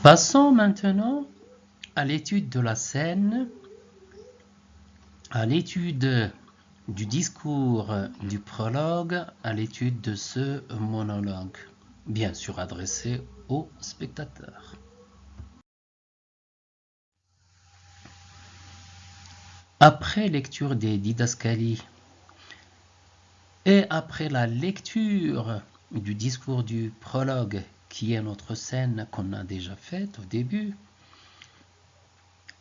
Passons maintenant à l'étude de la scène, à l'étude du discours du prologue, à l'étude de ce monologue, bien sûr adressé aux spectateurs. Après lecture des didascalies et après la lecture du discours du prologue, qui est notre scène qu'on a déjà faite au début,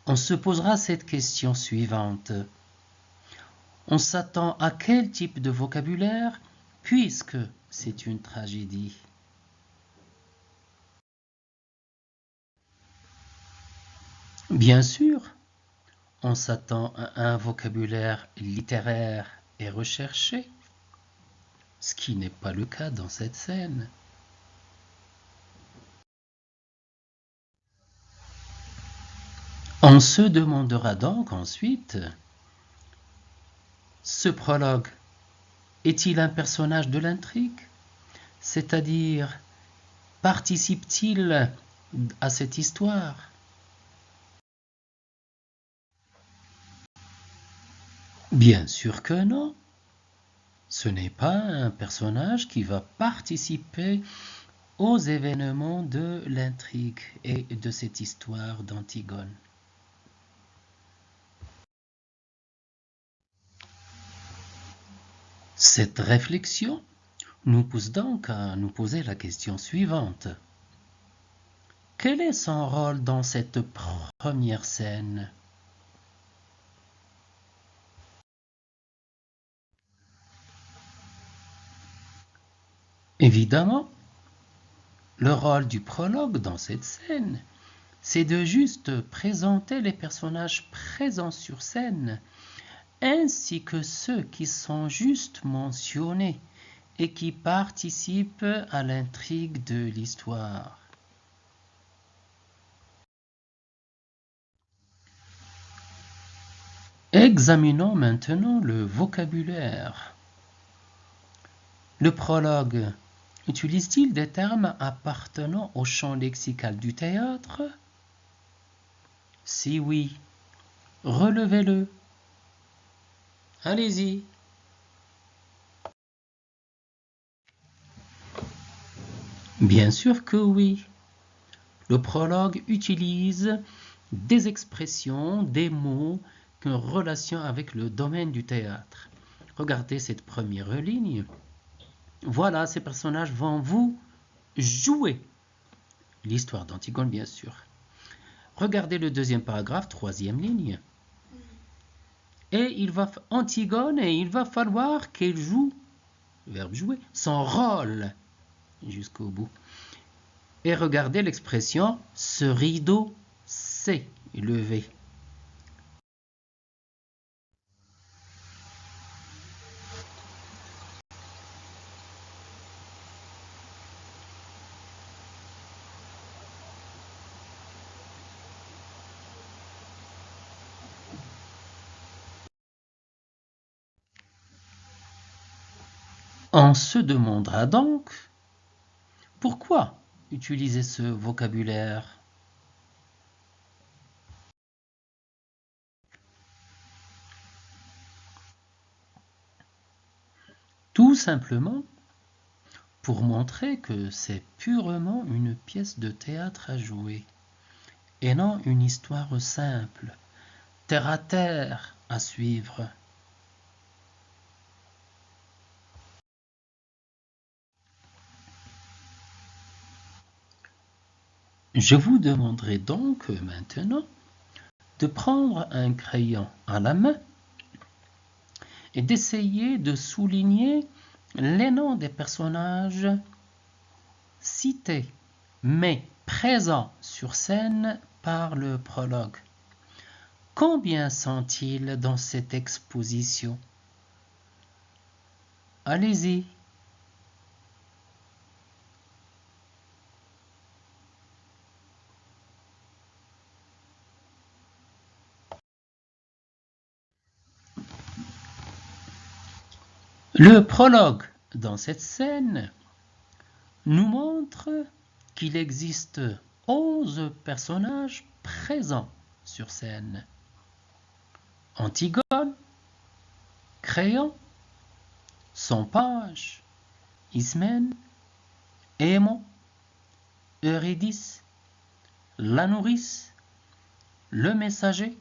on se posera cette question suivante. On s'attend à quel type de vocabulaire puisque c'est une tragédie? Bien sûr, on s'attend à un vocabulaire littéraire et recherché, ce qui n'est pas le cas dans cette scène. On se demandera donc ensuite, ce prologue est-il un personnage de l'intrigue? C'est-à-dire, participe-t-il à cette histoire? Bien sûr que non. Ce n'est pas un personnage qui va participer aux événements de l'intrigue et de cette histoire d'Antigone. Cette réflexion nous pousse donc à nous poser la question suivante. Quel est son rôle dans cette première scène? Évidemment, le rôle du prologue dans cette scène, c'est de juste présenter les personnages présents sur scène, ainsi que ceux qui sont juste mentionnés et qui participent à l'intrigue de l'histoire. Examinons maintenant le vocabulaire. Le prologue utilise-t-il des termes appartenant au champ lexical du théâtre? Si oui, relevez-le. Allez-y. Bien sûr que oui. Le prologue utilise des expressions, des mots en relation avec le domaine du théâtre. Regardez cette première ligne. Voilà, ces personnages vont vous jouer l'histoire d'Antigone, bien sûr. Regardez le deuxième paragraphe, troisième ligne. Et Antigone, et il va falloir qu'elle joue, verbe jouer, son rôle jusqu'au bout. Et regardez l'expression « ce rideau s'est levé ». On se demandera donc pourquoi utiliser ce vocabulaire. Tout simplement pour montrer que c'est purement une pièce de théâtre à jouer, et non une histoire simple, terre à terre à suivre. Je vous demanderai donc maintenant de prendre un crayon à la main et d'essayer de souligner les noms des personnages cités, mais présents sur scène par le prologue. Combien sont-ils dans cette exposition? Allez-y. Le prologue dans cette scène nous montre qu'il existe 11 personnages présents sur scène. Antigone, Créon, son page, Ismène, Aimon, Eurydice, la nourrice, le messager,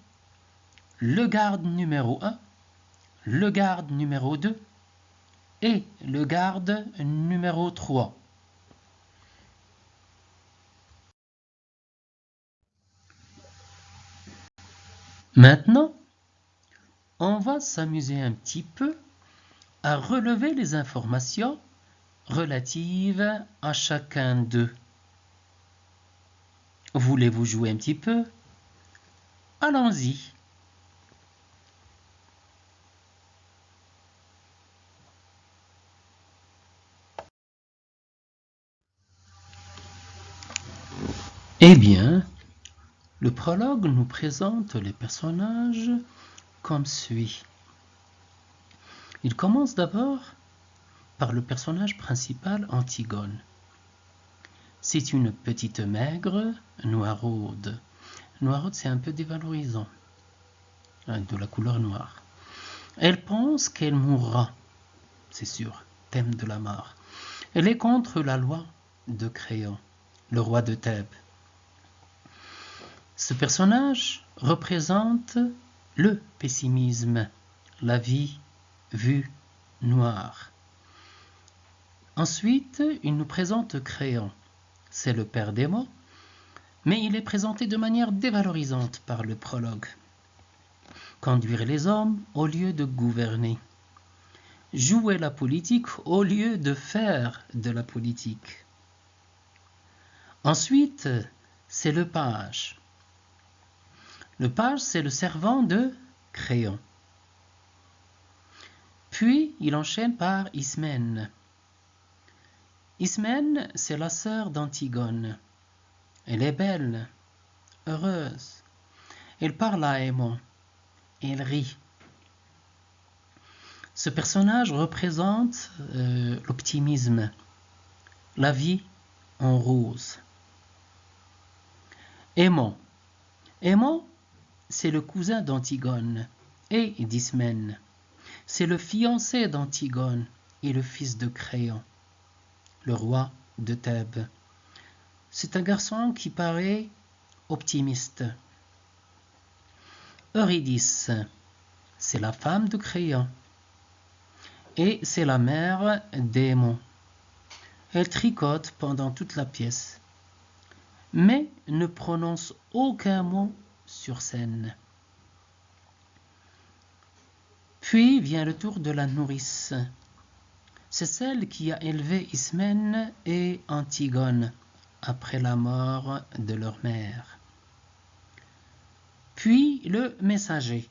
le garde numéro 1, le garde numéro 2 et le garde numéro 3. Maintenant, on va s'amuser un petit peu à relever les informations relatives à chacun d'eux. Voulez-vous jouer un petit peu? Allons-y. Eh bien, le prologue nous présente les personnages comme suit. Il commence d'abord par le personnage principal, Antigone. C'est une petite maigre, noiraude. Noiraude, c'est un peu dévalorisant, de la couleur noire. Elle pense qu'elle mourra, c'est sûr, thème de la mort. Elle est contre la loi de Créon, le roi de Thèbes. Ce personnage représente le pessimisme, la vie vue noire. Ensuite, il nous présente Créon. C'est le père des mots, mais il est présenté de manière dévalorisante par le prologue. Conduire les hommes au lieu de gouverner. Jouer la politique au lieu de faire de la politique. Ensuite, c'est le page. Le page, c'est le servant de Créon. Puis, il enchaîne par Ismène. Ismène, c'est la sœur d'Antigone. Elle est belle, heureuse. Elle parle à Aimon. Elle rit. Ce personnage représente l'optimisme, la vie en rose. Aimon. Aimon, c'est le cousin d'Antigone et d'Ismène. C'est le fiancé d'Antigone et le fils de Créon, le roi de Thèbes. C'est un garçon qui paraît optimiste. Eurydice, c'est la femme de Créon et c'est la mère d'Aimon. Elle tricote pendant toute la pièce, mais ne prononce aucun mot sur scène. Puis vient le tour de la nourrice. C'est celle qui a élevé Ismène et Antigone après la mort de leur mère. Puis le messager.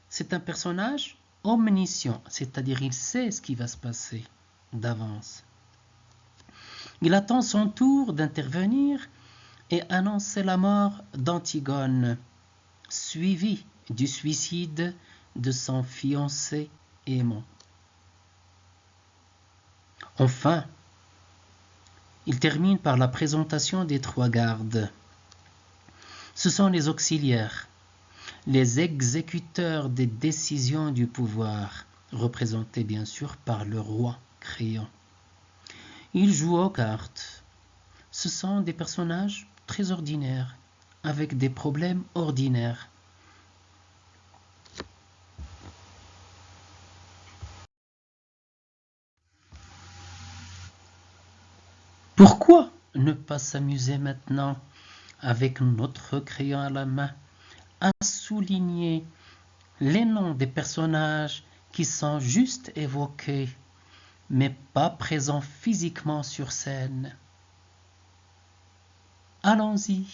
C'est un personnage omniscient, c'est-à-dire il sait ce qui va se passer d'avance. Il attend son tour d'intervenir et annoncer la mort d'Antigone, suivie du suicide de son fiancé Aimon. Enfin, il termine par la présentation des 3 gardes. Ce sont les auxiliaires, les exécuteurs des décisions du pouvoir, représentés bien sûr par le roi Créon. Ils jouent aux cartes. Ce sont des personnages très ordinaires, avec des problèmes ordinaires. Pourquoi ne pas s'amuser maintenant, avec notre crayon à la main, à souligner les noms des personnages qui sont juste évoqués, mais pas présents physiquement sur scène? Allons-y.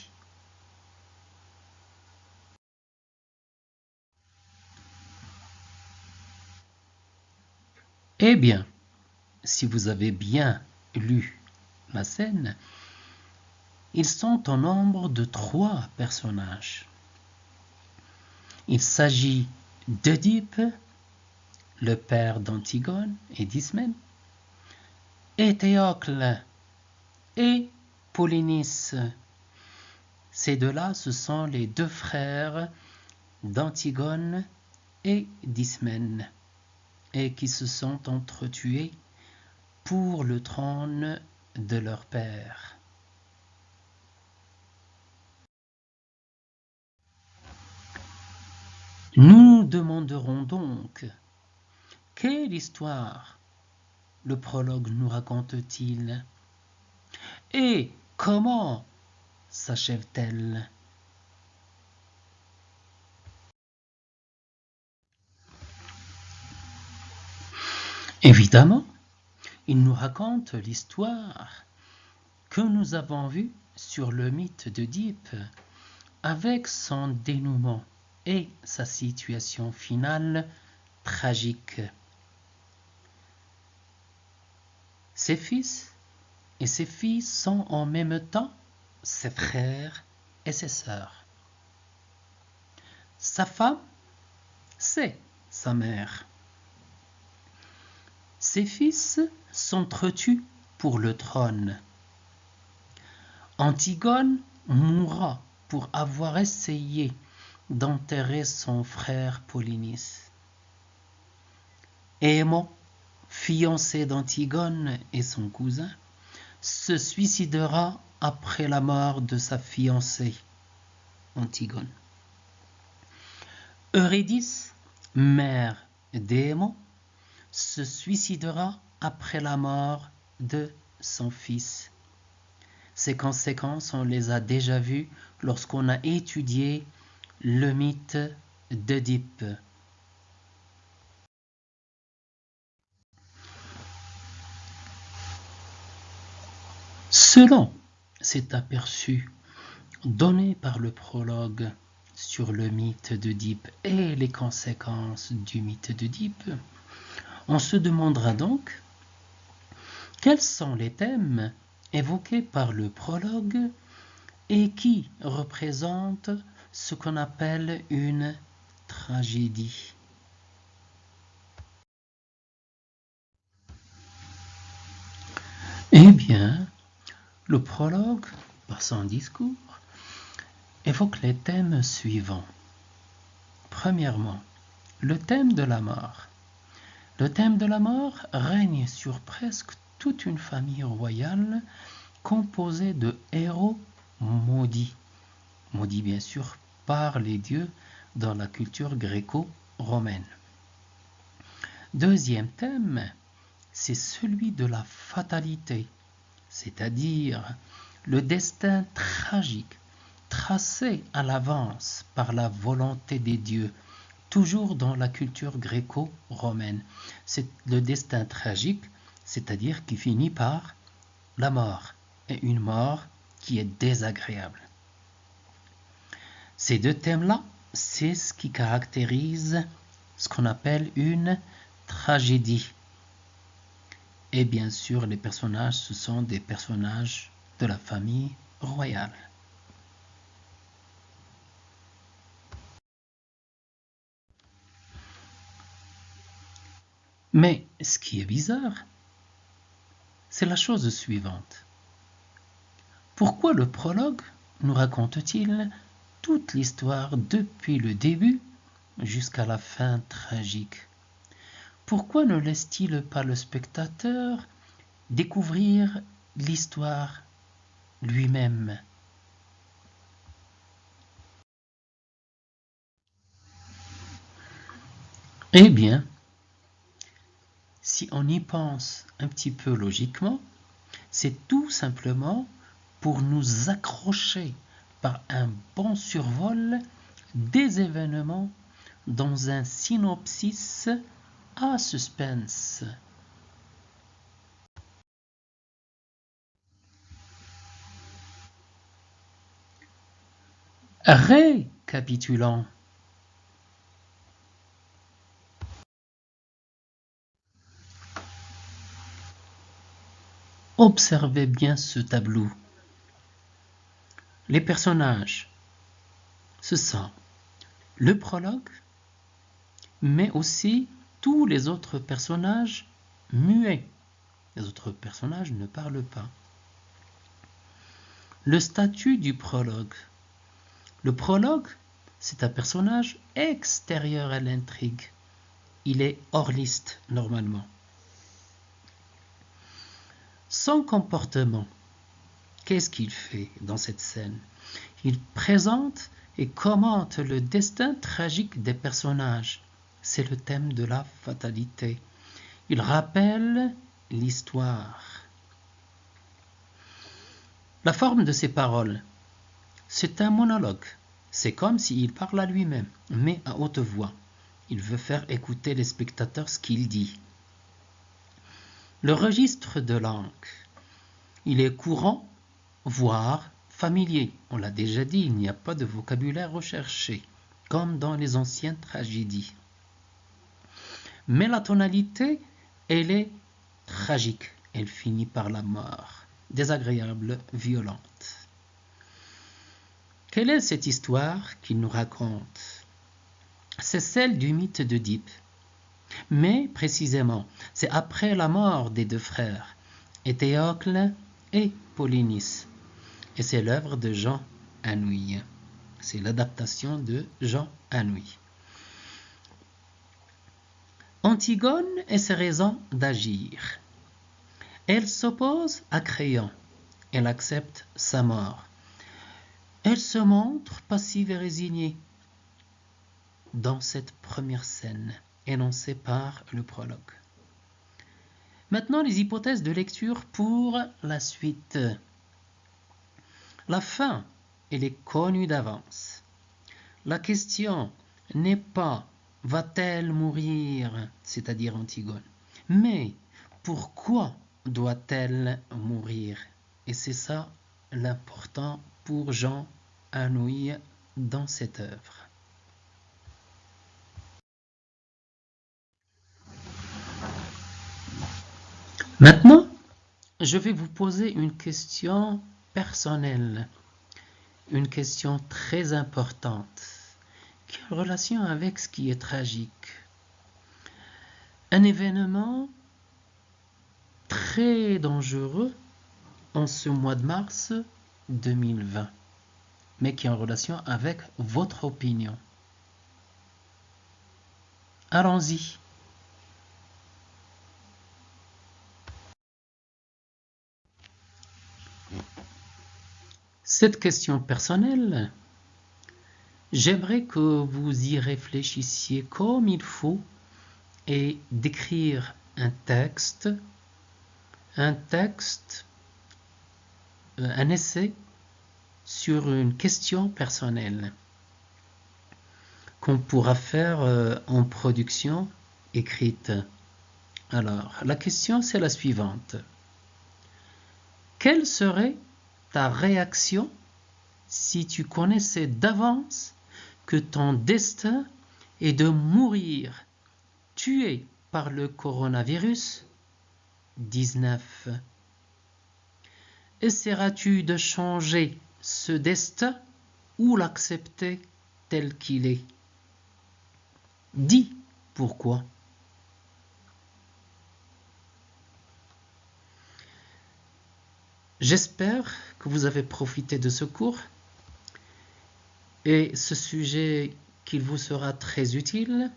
Eh bien, si vous avez bien lu la scène, ils sont au nombre de 3 personnages. Il s'agit d'Œdipe, le père d'Antigone et d'Ismène, et Théocle et Polynice, Ces deux-là, ce sont les deux frères d'Antigone et d'Ismène, et qui se sont entretués pour le trône de leur père. Nous demanderons donc, quelle histoire le prologue nous raconte-t-il? Et comment s'achève-t-elle? Évidemment, il nous raconte l'histoire que nous avons vue sur le mythe d'Œdipe, avec son dénouement et sa situation finale tragique. Ses fils et ses filles sont en même temps ses frères et ses sœurs. Sa femme, c'est sa mère. Ses fils s'entretuent pour le trône. Antigone mourra pour avoir essayé d'enterrer son frère Polynice. Émon, fiancé d'Antigone et son cousin, se suicidera après la mort de sa fiancée, Antigone. Eurydice, mère d'Émon, se suicidera après la mort de son fils. Ces conséquences, on les a déjà vues lorsqu'on a étudié le mythe d'Œdipe. Selon cet aperçu donné par le prologue sur le mythe d'Œdipe et les conséquences du mythe d'Œdipe, on se demandera donc quels sont les thèmes évoqués par le prologue et qui représentent ce qu'on appelle une tragédie. Eh bien, le prologue, par son discours, évoque les thèmes suivants. Premièrement, le thème de la mort. Le thème de la mort règne sur presque toute une famille royale composée de héros maudits. Maudits bien sûr par les dieux dans la culture gréco-romaine. Deuxième thème, c'est celui de la fatalité, c'est-à-dire le destin tragique tracé à l'avance par la volonté des dieux, toujours dans la culture gréco-romaine. C'est le destin tragique, c'est-à-dire qui finit par la mort, et une mort qui est désagréable. Ces deux thèmes-là, c'est ce qui caractérise ce qu'on appelle une tragédie. Et bien sûr, les personnages, ce sont des personnages de la famille royale. Mais ce qui est bizarre, c'est la chose suivante. Pourquoi le prologue nous raconte-t-il toute l'histoire depuis le début jusqu'à la fin tragique? Pourquoi ne laisse-t-il pas le spectateur découvrir l'histoire lui-même? Eh bien, si on y pense un petit peu logiquement, c'est tout simplement pour nous accrocher par un bon survol des événements dans un synopsis à suspense. Récapitulons. Observez bien ce tableau. Les personnages, ce sont le prologue, mais aussi tous les autres personnages muets. Les autres personnages ne parlent pas. Le statut du prologue. Le prologue, c'est un personnage extérieur à l'intrigue. Il est hors liste, normalement. Son comportement, qu'est-ce qu'il fait dans cette scène? Il présente et commente le destin tragique des personnages. C'est le thème de la fatalité. Il rappelle l'histoire. La forme de ses paroles, c'est un monologue. C'est comme s'il parle à lui-même, mais à haute voix. Il veut faire écouter les spectateurs ce qu'il dit. Le registre de langue, il est courant, voire familier. On l'a déjà dit, il n'y a pas de vocabulaire recherché, comme dans les anciennes tragédies. Mais la tonalité, elle est tragique. Elle finit par la mort, désagréable, violente. Quelle est cette histoire qu'il nous raconte? C'est celle du mythe d'Oedipe. Mais précisément, c'est après la mort des deux frères, Éthéocle et Polynice. Et c'est l'œuvre de Jean Anouilh. C'est l'adaptation de Jean Anouilh. Antigone et ses raisons d'agir. Elle s'oppose à Créon. Elle accepte sa mort. Elle se montre passive et résignée dans cette première scène énoncée par le prologue. Maintenant, les hypothèses de lecture pour la suite. La fin, elle est connue d'avance. La question n'est pas « va-t-elle mourir ?» c'est-à-dire Antigone, mais « pourquoi doit-elle mourir ?» Et c'est ça l'important pour Jean Anouilh dans cette œuvre. Maintenant, je vais vous poser une question personnelle, une question très importante, qui a relation avec ce qui est tragique. Un événement très dangereux en ce mois de mars 2020, mais qui est en relation avec votre opinion. Allons-y. Cette question personnelle, j'aimerais que vous y réfléchissiez comme il faut et d'écrire un texte, un essai sur une question personnelle qu'on pourra faire en production écrite. Alors, la question c'est la suivante. Quelle serait ta réaction si tu connaissais d'avance que ton destin est de mourir tué par le coronavirus 19? Essaieras-tu de changer ce destin ou l'accepter tel qu'il est? Dis pourquoi. J'espère que vous avez profité de ce cours et ce sujet qu'il vous sera très utile.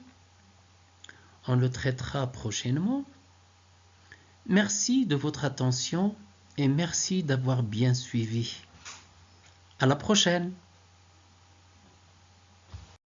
On le traitera prochainement. Merci de votre attention et merci d'avoir bien suivi. À la prochaine!